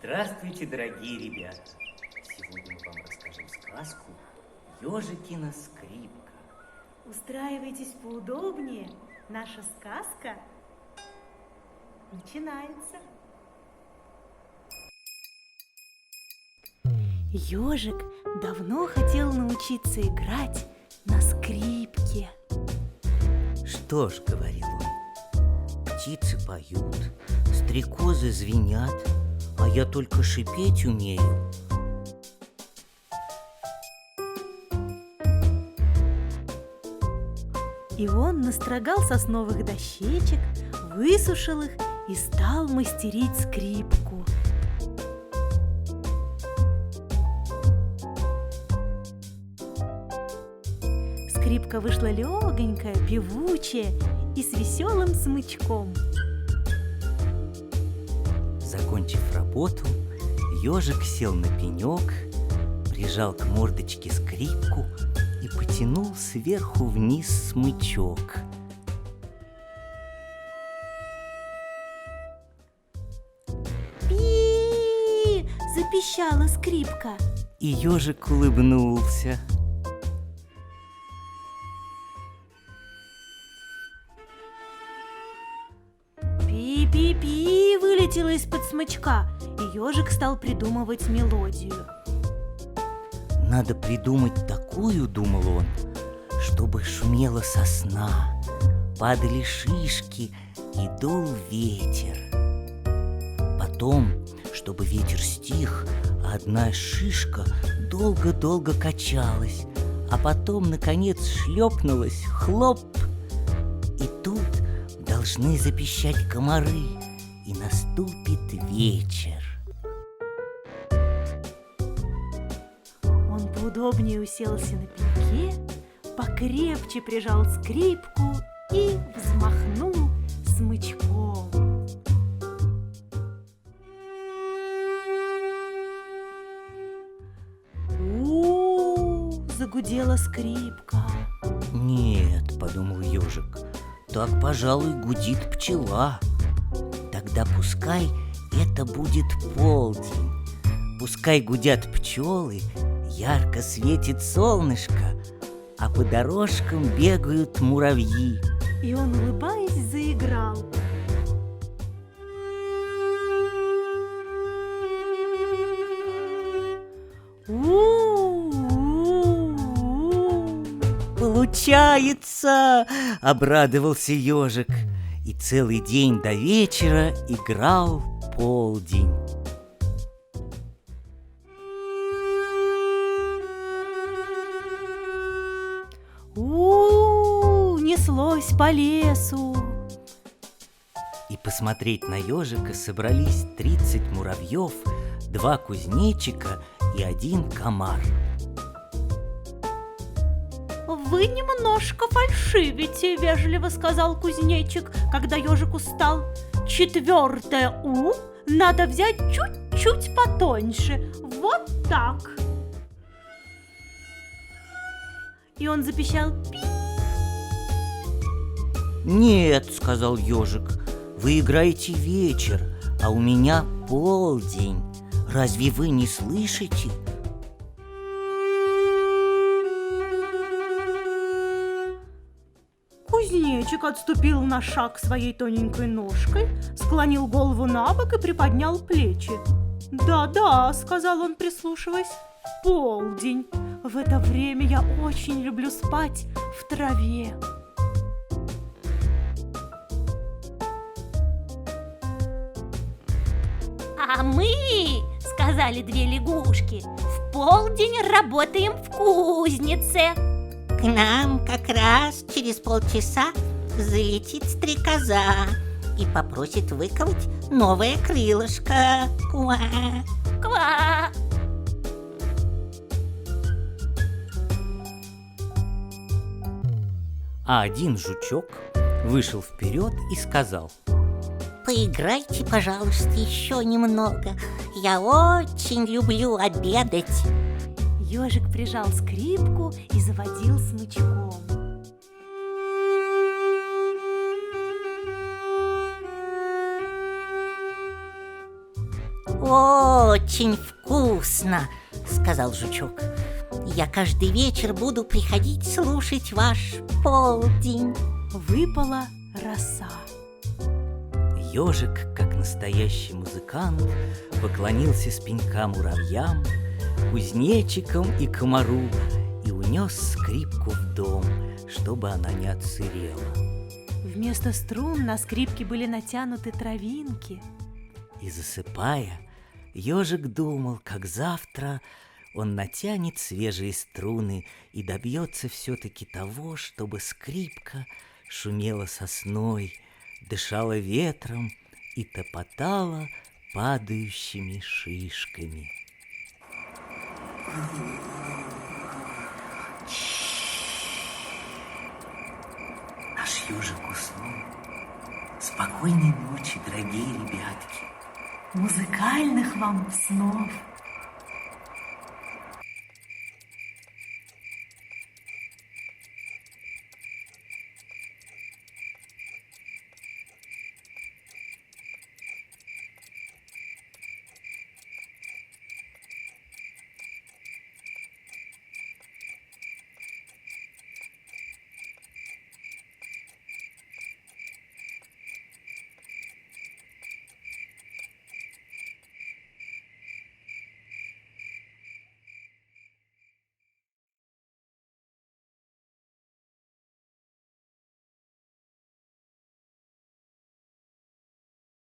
Здравствуйте, дорогие ребята! Сегодня мы вам расскажем сказку «Ежикина скрипка». Устраивайтесь поудобнее. Наша сказка начинается. Ежик давно хотел научиться играть на скрипке. Что ж, говорил он, птицы поют, стрекозы звенят, а я только шипеть умею. И он настрогал сосновых дощечек, высушил их и стал мастерить скрипку. Скрипка вышла легонькая, певучая и с веселым смычком. Закончив работу, ежик сел на пенек, прижал к мордочке скрипку и потянул сверху вниз смычок. «Пи!» – запищала скрипка. И ежик улыбнулся. «Пи-пи-пи!» вылетело из-под смычка, и ежик стал придумывать мелодию. Надо придумать такую, думал он, чтобы шумела сосна, падали шишки и дул ветер. Потом, чтобы ветер стих, а одна шишка долго-долго качалась, а потом, наконец, шлепнулась, хлоп, и тут должны запищать комары, и наступит вечер. Он поудобнее уселся на пеньке, покрепче прижал скрипку и взмахнул смычком. У-у-у, загудела скрипка. Нет, подумал ежик, так, пожалуй, гудит пчела. Тогда пускай это будет полдень. Пускай гудят пчелы, ярко светит солнышко, а по дорожкам бегают муравьи. И он, улыбаясь, заиграл. Получается! Обрадовался ежик и целый день до вечера играл полдень. Неслось по лесу. И посмотреть на ежика собрались 30 муравьев, 2 кузнечика и 1 комар. «Вы немножко фальшивите», — вежливо сказал кузнечик, когда ежик устал. «4 «у» надо взять чуть-чуть потоньше. Вот так». И он запищал «пи». «Нет», — сказал ежик, — «вы играете вечер, а у меня полдень. Разве вы не слышите?» Кузнечик отступил на шаг своей тоненькой ножкой, склонил голову на бок и приподнял плечи. «Да-да», — сказал он, прислушиваясь, — «полдень. В это время я очень люблю спать в траве». «А мы, — сказали 2 лягушки, — в полдень работаем в кузнице. К нам как раз через полчаса залетит стрекоза и попросит выковать новое крылышко. Ква! Ква!» А один жучок вышел вперед и сказал: «Поиграйте, пожалуйста, еще немного. Я очень люблю обедать». Ежик прижал скрипку и заводил смычком. О, очень вкусно, сказал жучок. Я каждый вечер буду приходить слушать ваш полдень. Выпала роса. Ежик, как настоящий музыкант, поклонился с пенька муравьям, кузнечикам и комару и унес скрипку в дом, чтобы она не отсырела. Вместо струн на скрипке были натянуты травинки. И засыпая, ежик думал, как завтра он натянет свежие струны и добьется все-таки того, чтобы скрипка шумела сосной, дышала ветром и топотала падающими шишками. Наш ежик уснул. Спокойной ночи, дорогие ребятки. Музыкальных вам снов!